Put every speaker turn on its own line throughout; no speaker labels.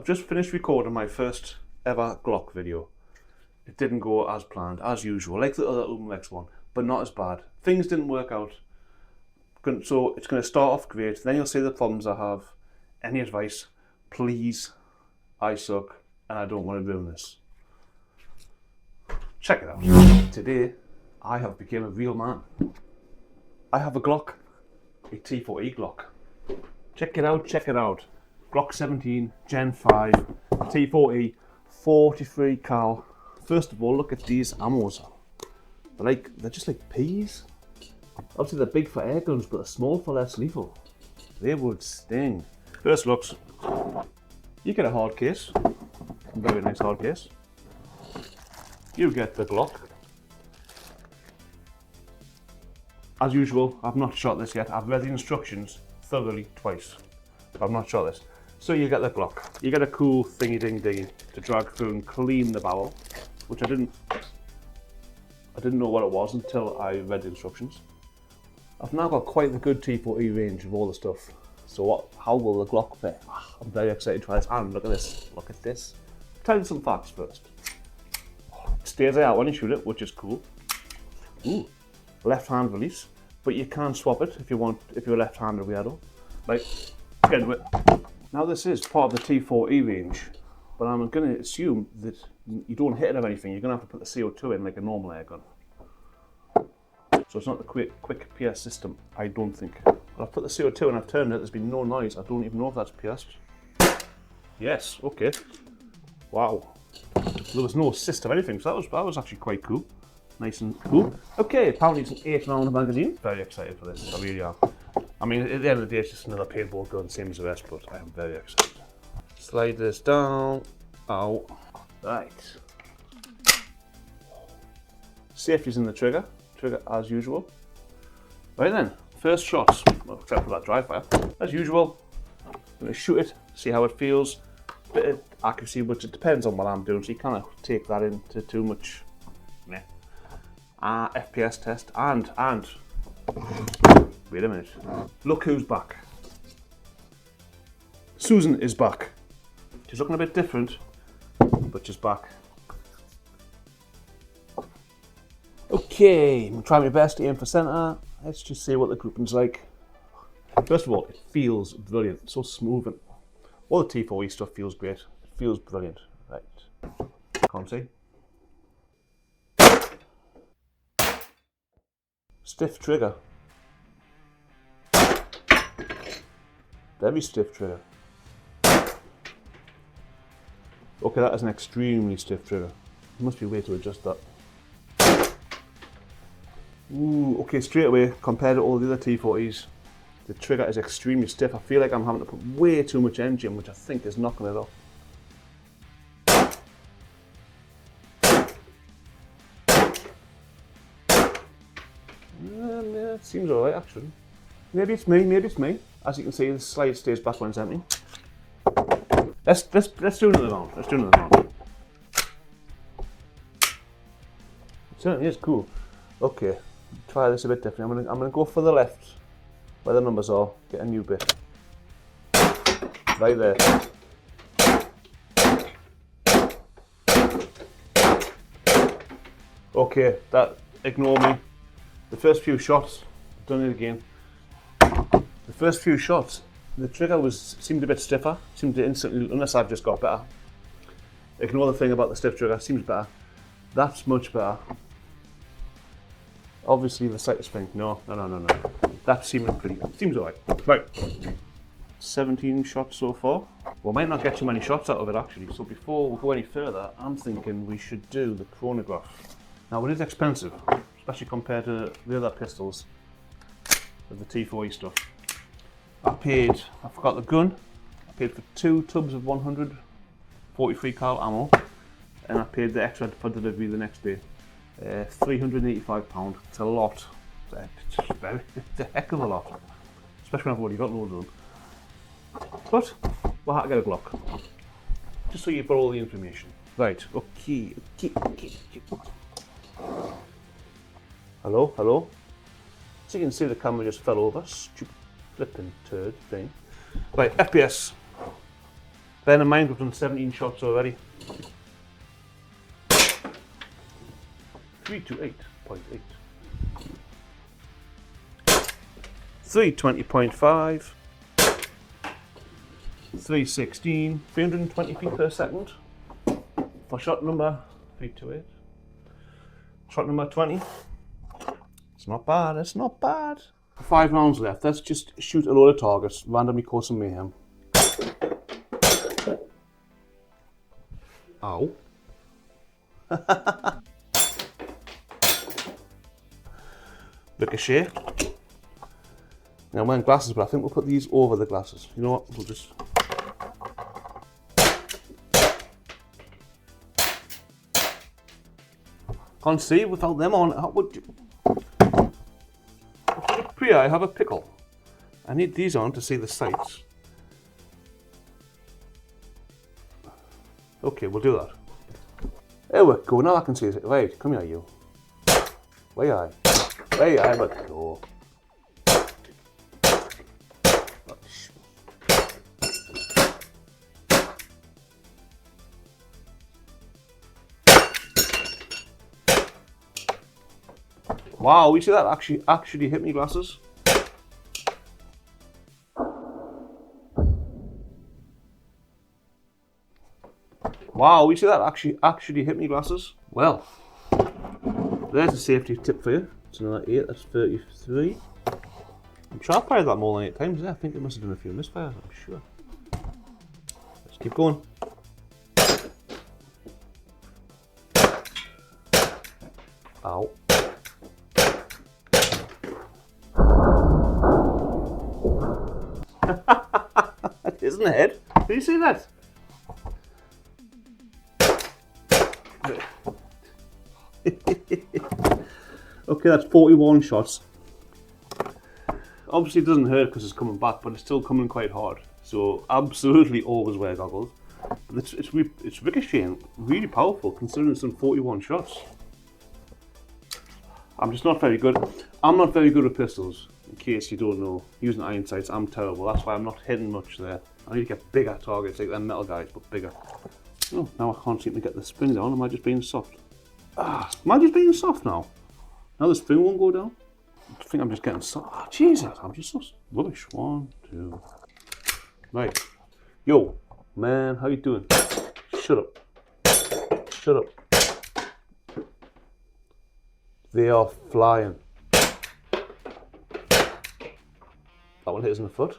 I've just finished recording my first ever Glock video. It didn't go as planned, as usual, like the other umarex one, but not as bad. Things didn't work out. So it's going to start off great, then you'll see the problems I have. Any advice? Please. I suck and I don't want to do this. Check it out. Today, I have become a real man. I have a Glock, a T4E Glock. Check it out, check it out. Glock 17, Gen 5, T4E, 43 cal. First of all, look at these ammos. They're just like peas. Obviously they're big for air guns, but they're small for less lethal. They would sting. First looks, you get a hard case, a very nice hard case. You get the Glock. As usual, I've not shot this yet. I've read the instructions thoroughly twice, but I've not shot this. So you get the Glock. You get a cool thingy ding dingy to drag through and clean the barrel, which I didn't know what it was until I read the instructions. I've now got quite the good T4E range of all the stuff. So how will the Glock fare? I'm very excited to try this. And look at this. Look at this. I'll tell you some facts first. It stays out when you shoot it, which is cool. Ooh, left hand release, but you can swap it if you want. If you're a left-handed weirdo, like get into it. Now this is part of the T4E range, but I'm going to assume that you don't hit it or anything. You're going to have to put the CO2 in like a normal air gun. So it's not the quick pierce system, I don't think. But I've put the CO2 and I've turned it, there's been no noise. I don't even know if that's pierced. Yes, okay. Wow. There was no assist of anything, so that was actually quite cool. Nice and cool. Okay, apparently it's an 8-round magazine. Very excited for this, I really am. I mean, at the end of the day, it's just another paintball gun, same as the rest, but I am very excited. Slide this down. Ow. Right. Safety's in the trigger as usual. Right then, first shots, well, except for that dry fire. As usual, I'm going to shoot it, see how it feels. Bit of accuracy, which it depends on what I'm doing, so you can't take that into too much. Meh. FPS test, and wait a minute. Look who's back. Susan is back. She's looking a bit different, but she's back. Okay, I'm gonna try my best to aim for centre. Let's just see what the grouping's like. First of all, it feels brilliant. So smooth, and all the T4E stuff feels great. It feels brilliant. Right. Can't see. Stiff trigger. Very stiff trigger. Okay, that is an extremely stiff trigger. There must be a way to adjust that. Ooh, okay, straight away, compared to all the other T4Es, the trigger is extremely stiff. I feel like I'm having to put way too much energy in, which I think is knocking it off. Yeah, it seems alright actually. Maybe it's me. As you can see, the slide stays back when it's empty. Let's do another round. It certainly is cool. Okay, try this a bit different. I'm gonna go for the left, where the numbers are. Get a new bit. Right there. Okay, ignore me. The first few shots, I've done it again. The first few shots, the trigger seemed a bit stiffer. Seemed to instantly, unless I've just got better. Ignore the thing about the stiff trigger. Seems better. That's much better. Obviously the sight of spring. No. That seems alright. Right. 17 shots so far. We might not get too many shots out of it actually. So before we go any further, I'm thinking we should do the chronograph. Now it is expensive, especially compared to the other pistols of the T4E stuff. I forgot the gun. I paid for 2 tubs of 100 43 cal ammo, and I paid the extra for delivery the next day. £385. It's a lot. It's a heck of a lot, especially when I've already got loads of them. But we'll have to get a Glock, just so you've got all the information. Right. Okay. Hello. So you can see the camera just fell over. Stupid flipping turd thing. Right, FPS. Bear in mind we've done 17 shots already. 328.8. 320.5. 316. 320 feet per second. For shot number 328. Shot number 20. It's not bad, it's not bad. 5 rounds left. Let's just shoot a load of targets, randomly cause some mayhem. Ow. Ricochet. Now I'm wearing glasses, but I think we'll put these over the glasses. You know what? We'll just... Can't see without them on. How would you... Priya, I have a pickle. I need these on to see the sights. Okay, we'll do that. There we go, now I can see it. Right, come here you. Where are you? Where are you? Let's go. Wow, you see that actually hit me glasses? Wow, you see that actually hit me glasses? Well, there's a safety tip for you. It's another 8, that's 33. I'm sure I've fired that more than 8 times. Yeah, I think it must have done a few misfires, I'm sure. Let's keep going. Ow. Isn't the head? Did you see that? Okay, that's 41 shots. Obviously it doesn't hurt because it's coming back, but it's still coming quite hard. So absolutely always wear goggles. But it's ricocheting, really powerful considering it's done 41 shots. I'm just not very good. I'm not very good with pistols. In case you don't know, using iron sights, I'm terrible. That's why I'm not hitting much there. I need to get bigger targets like them metal guys, but bigger. Oh, now I can't seem to get the spring down. Am I just being soft? Am I just being soft now? Now the spring won't go down? I think I'm just getting soft. Oh, Jesus, I'm just so rubbish. 1, 2. Right. Yo, man, how you doing? Shut up. Shut up. They are flying. That one hit us in the foot.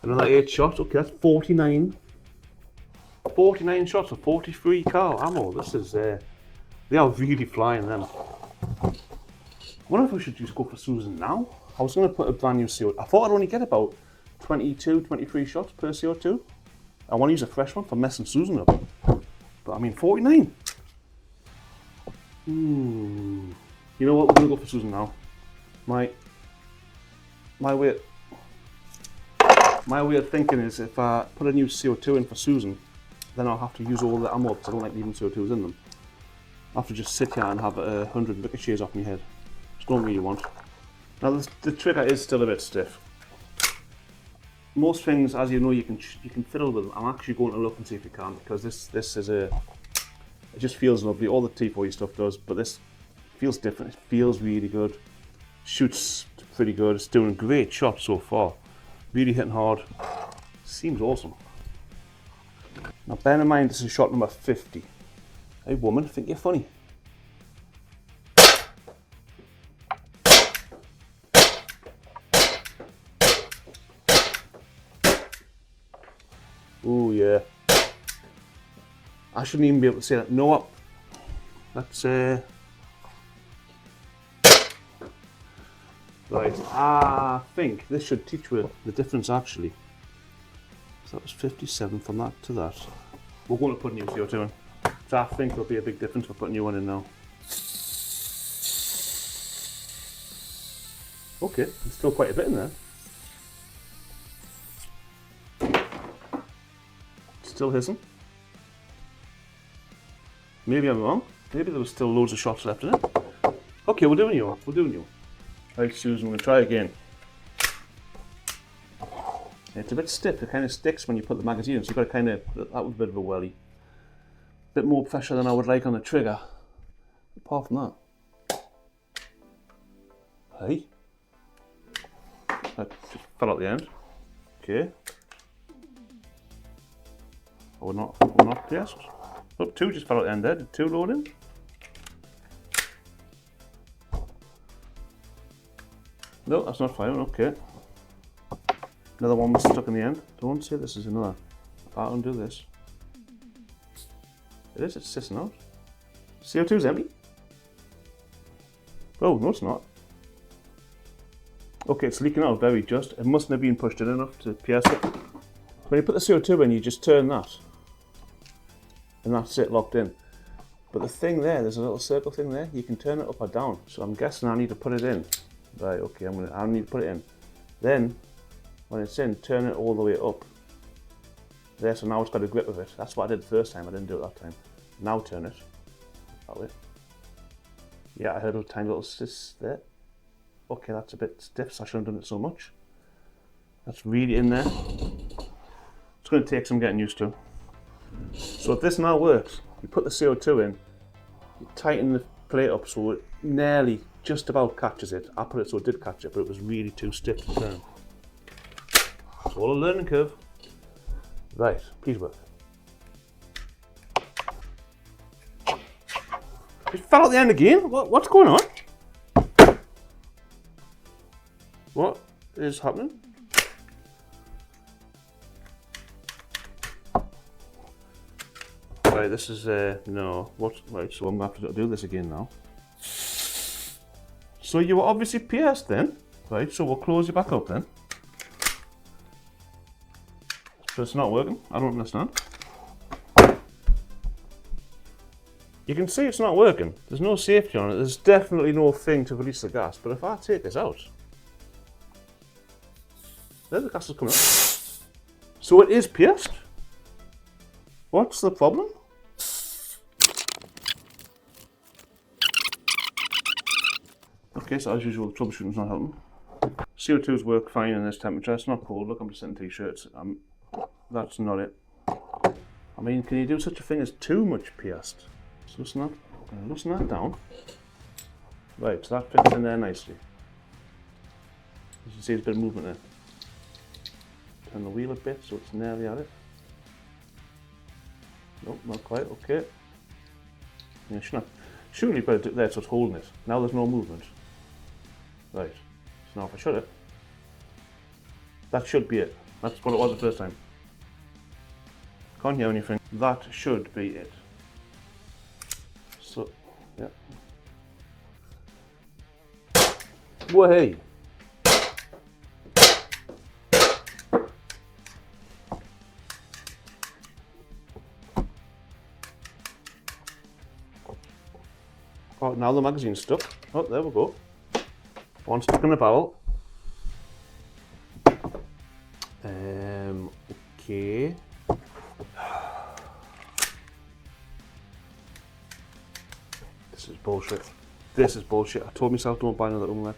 Another 8 shots. Okay, that's 49. 49 shots of 43 cal ammo. This is, they are really flying them. I wonder if we should just go for Susan now. I was going to put a brand new CO2. I thought I'd only get about 22, 23 shots per CO2. I want to use a fresh one for messing Susan up. But I mean, 49. You know what? We're going to go for Susan now. My way of thinking is if I put a new CO2 in for Susan, then I'll have to use all the ammo because I don't like leaving CO2s in them. I'll have to just sit here and have 100 ricochets off my head, which I don't really want. Now the trigger is still a bit stiff. Most things, as you know, you can fiddle with them. I'm actually going to look and see if you can, because this is it just feels lovely. All the T40 stuff does, but this feels different. It feels really good. Shoots pretty good. It's doing great shots so far. Really hitting hard. Seems awesome. Now bear in mind this is shot number 50. Hey woman, I think you're funny. Oh yeah. I shouldn't even be able to say that. No up. Let's right. I think this should teach you the difference actually. So that was 57 from that to that. We're going to put a new CO2 in. So I think there'll be a big difference for putting a new one in now. Okay, there's still quite a bit in there. Still hissing. Maybe I'm wrong. Maybe there was still loads of shots left in it. Okay, we'll do a new one. We'll do a new one. Right, Susan, we're going to try again. It's a bit stiff, it kind of sticks when you put the magazine in, so you've got to kind of, that was a bit of a welly. Bit more pressure than I would like on the trigger. Apart from that. Hey. That just fell out the end. Okay. We're not pierced. Look, two just fell out the end there. Did two load in? No, that's not firing, okay. Another one was stuck in the end. Don't say this is another. If I undo this. It is, it's sissing out. CO2's empty. Oh, no it's not. Okay, it's leaking out very just. It mustn't have been pushed in enough to pierce it. When you put the CO2 in, you just turn that. And that's it, locked in. But the thing there's a little circle thing there. You can turn it up or down. So I'm guessing I need to put it in. Right, okay, I need to put it in. Then, when it's in, turn it all the way up. There, so now it's got a grip of it. That's what I did the first time, I didn't do it that time. Now turn it. That way. Yeah, I heard a tiny little sis there. Okay, that's a bit stiff, so I shouldn't have done it so much. That's really in there. It's going to take some getting used to. So if this now works, you put the CO2 in, you tighten the plate up so it nearly just about catches it. I put it so it did catch it, but it was really too stiff to turn. It's all a learning curve. Right, please work. It fell at the end again? What's going on? What is happening? Right, this is, no, right, so I'm going to have to do this again now. So you were obviously pierced then, right, so we'll close you back up then. So it's not working, I don't understand. You can see it's not working, there's no safety on it, there's definitely no thing to release the gas, but if I take this out, there the gas is coming out. So it is pierced? What's the problem? Okay, so as usual, the troubleshooting's not helping. CO2's work fine in this temperature, it's not cold, look, I'm just in t-shirts. That's not it. I mean, can you do such a thing as too much pierced? Just loosen that down. Right, so that fits in there nicely. As you can see, there's a bit of movement there. Turn the wheel a bit so it's nearly at it. Nope, not quite, okay. Yeah, shouldn't you put it there so it's holding it. Now there's no movement. Right, so now if I shut it, that should be it. That's what it was the first time. Can't hear anything. That should be it. So, yeah. Whoa, hey! Oh, now the magazine's stuck. Oh, there we go. One stuck in the barrel. Okay. This is bullshit. This is bullshit. I told myself don't buy another umarex.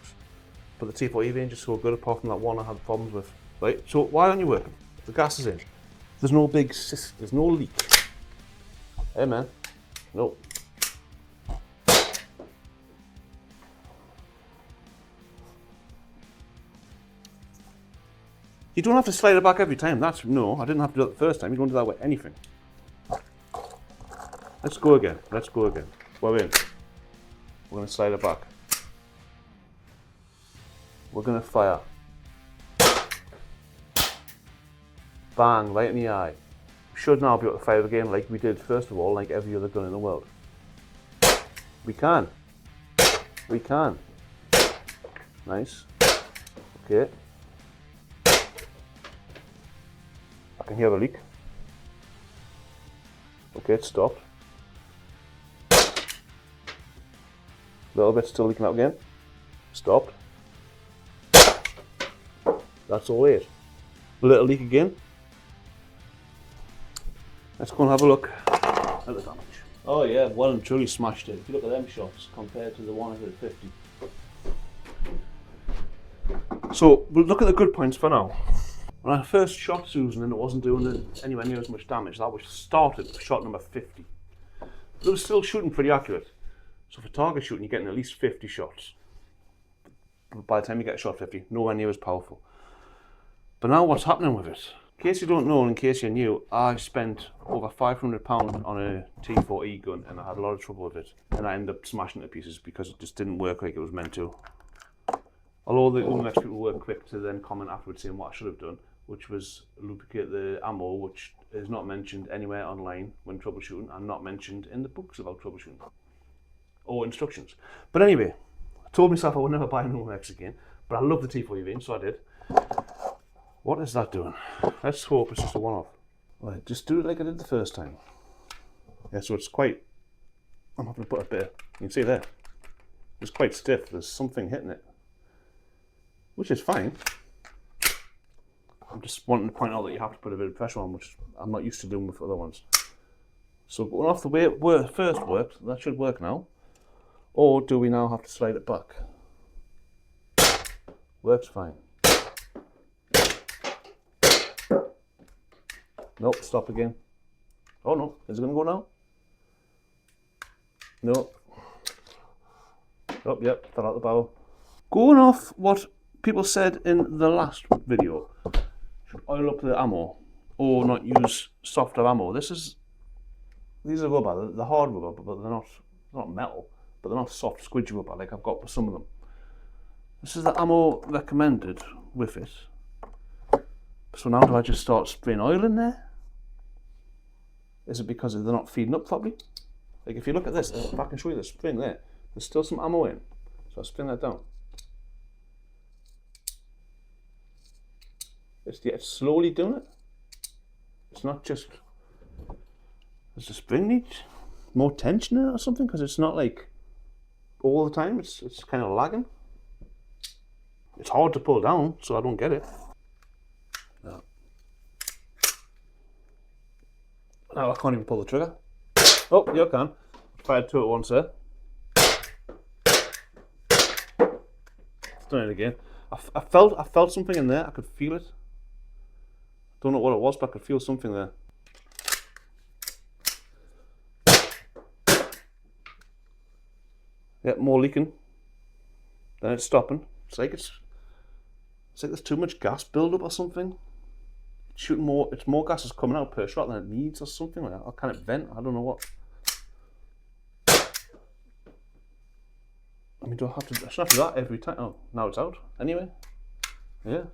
But the T40 range is so good apart from that one I had problems with. Right, so why aren't you working? The gas is in. There's no there's no leak. Hey man, no. You don't have to slide it back every time. No, I didn't have to do it the first time. You don't do that with anything. Let's go again. Let's go again. We're in. We're going to slide it back. We're going to fire. Bang, right in the eye. We should now be able to fire again like we did first of all, like every other gun in the world. We can. We can. Nice. Okay. I can hear a leak. Okay, it's stopped. A little bit still leaking out again. Stopped. That's all it. A little leak again. Let's go and have a look at the damage. Oh yeah, well and truly smashed it. If you look at them shots compared to the one I did at 50. So we'll look at the good points for now. When I first shot Susan and it wasn't doing anywhere near as much damage, that was started with shot number 50. But it was still shooting pretty accurate. So for target shooting, you're getting at least 50 shots. But by the time you get shot 50, nowhere near as powerful. But now what's happening with it? In case you don't know, and in case you're new, I spent over £500 on a T4E gun and I had a lot of trouble with it. And I ended up smashing it to pieces because it just didn't work like it was meant to. Although the umarex people were quick to then comment afterwards saying what I should have done, which was lubricate the ammo, which is not mentioned anywhere online when troubleshooting and not mentioned in the books about troubleshooting or instructions. But anyway, I told myself I would never buy an umarex again, but I love the T4E range, so I did. What is that doing? Let's hope it's just a one-off. Right, just do it like I did the first time. Yeah, so it's quite, I'm having to put a bit, you can see there, it's quite stiff, there's something hitting it, which is fine. I'm just wanting to point out that you have to put a bit of pressure on, which I'm not used to doing with other ones. So going off the way it first worked, that should work now. Or do we now have to slide it back? Works fine. Nope, stop again. Oh no, is it going to go now? No. Oh, yep, fell out the barrel. Going off what people said in the last video, should oil up the ammo or not use softer ammo. These are rubber, they're hard rubber, but they're not metal, but they're not soft squidgy rubber like I've got with some of them. This is the ammo recommended with it. So now do I just start spraying oil in there? Is it because they're not feeding up properly? Like if you look at this, if I can show you the spring there, there's still some ammo in. So I spin that down. It's slowly doing it. It's not just, does the spring need more tension in it or something? Because it's not like all the time, it's kind of lagging. It's hard to pull down, so I don't get it. No. Now I can't even pull the trigger. Oh, you can. Fired two at once there. Done it again. I felt something in there. I could feel it. Don't know what it was, but I could feel something there. Yeah, more leaking. Then it's stopping. It's like there's too much gas buildup or something. It's more gas is coming out per shot than it needs or something like that. Or can it vent? I don't know what. I mean, do I have to? I should have to do that every time. Oh, now it's out. Anyway, yeah.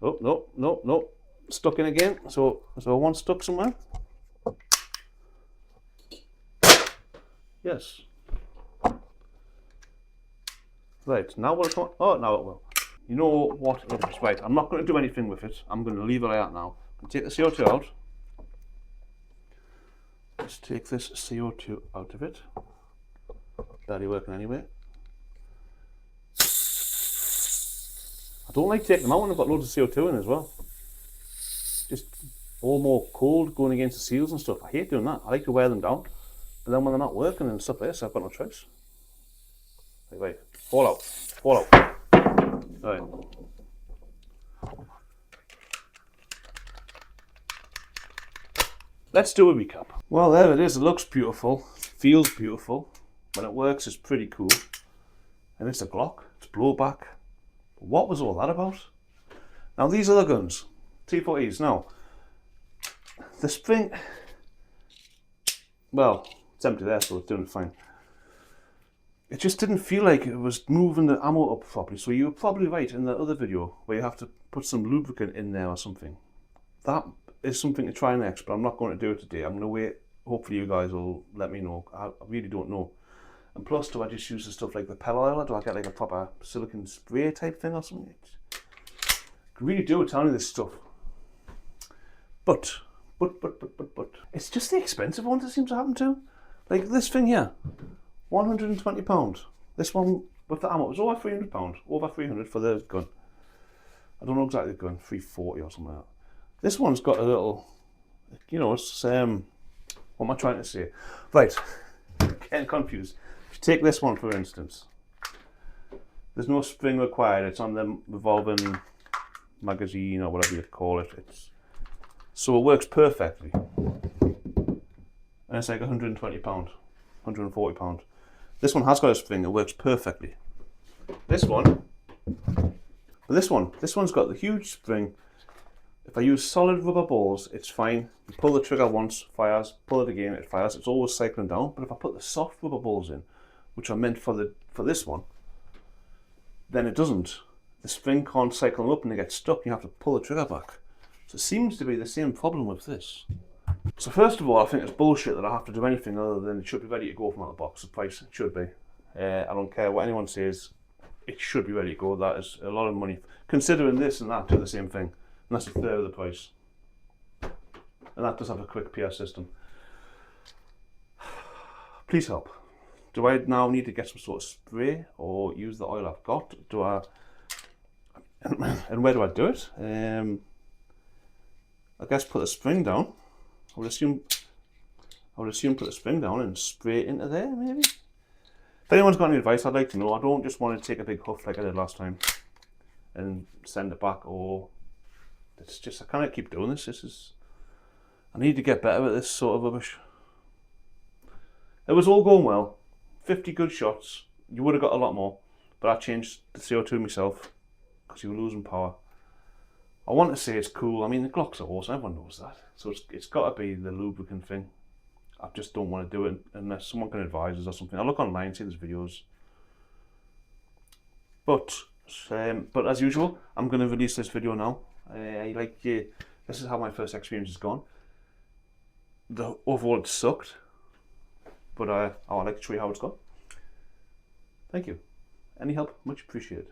Oh no, stuck in again. So one stuck somewhere. Yes. Right, now will it come? Oh, now it will. You know what it is. Right, I'm not going to do anything with it. I'm going to leave it like that now. I'm going to take the CO2 out. Let's take this CO2 out of it. Barely working anyway. I don't like taking them out when I've got loads of CO2 in as well. Just all more cold going against the seals and stuff. I hate doing that. I like to wear them down. But then when they're not working and stuff like this, I've got no choice. Right, fall out. Right. Let's do a recap. Well, there it is. It looks beautiful, feels beautiful. When it works, it's pretty cool. And it's a Glock. It's blowback. But what was all that about? Now these are the guns, T4Es. Now the spring, well, it's empty there, so it's doing fine. It just didn't feel like it was moving the ammo up properly. So you were probably right in the other video where you have to put some lubricant in there or something. That is something to try next, but I'm not going to do it today. I'm going to wait. Hopefully you guys will let me know. I really don't know. And plus, do I just use the stuff like the pellet oil, or do I get like a proper silicone spray type thing or something? I really do tell me this stuff. But, it's just the expensive ones it seems to happen to. Like this thing here. £120. This one with the ammo was over £300. Over 300 for the gun. I don't know exactly the gun, 340 or something like that. This one's got a little, you know, it's what am I trying to say? Right, getting confused. If you take this one for instance, there's no spring required. It's on the revolving magazine or whatever you call it. So it works perfectly. And it's like £120, £140. This one has got a spring, it works perfectly. This one's got the huge spring. If I use solid rubber balls, it's fine. You pull the trigger once, fires, pull it again, it fires. It's always cycling down. But if I put the soft rubber balls in, which are meant for this one, then it doesn't. The spring can't cycle up and they get stuck. You have to pull the trigger back. So it seems to be the same problem with this. So first of all, I think it's bullshit that I have to do anything other than it should be ready to go from out of the box. The price, it should be. I don't care what anyone says. It should be ready to go. That is a lot of money. Considering this and that do the same thing. And that's a third of the price. And that does have a quick PS system. Please help. Do I now need to get some sort of spray or use the oil I've got? And where do I do it? I guess put the spring down. I would assume put the spring down and spray it into there, maybe? If anyone's got any advice, I'd like to know. I don't just want to take a big huff like I did last time and send it back, or it's just, I can't keep doing this. I need to get better at this sort of rubbish. It was all going well. 50 good shots. You would have got a lot more, but I changed the CO2 myself because you were losing power. I want to say it's cool. I mean, the Glocks are awesome. Everyone knows that. So it's got to be the lubricant thing. I just don't want to do it unless someone can advise us or something. I'll look online, see there's videos. But as usual, I'm going to release this video now. This is how my first experience has gone. Overall, it sucked. But I would like to show you how it's gone. Thank you. Any help? Much appreciated.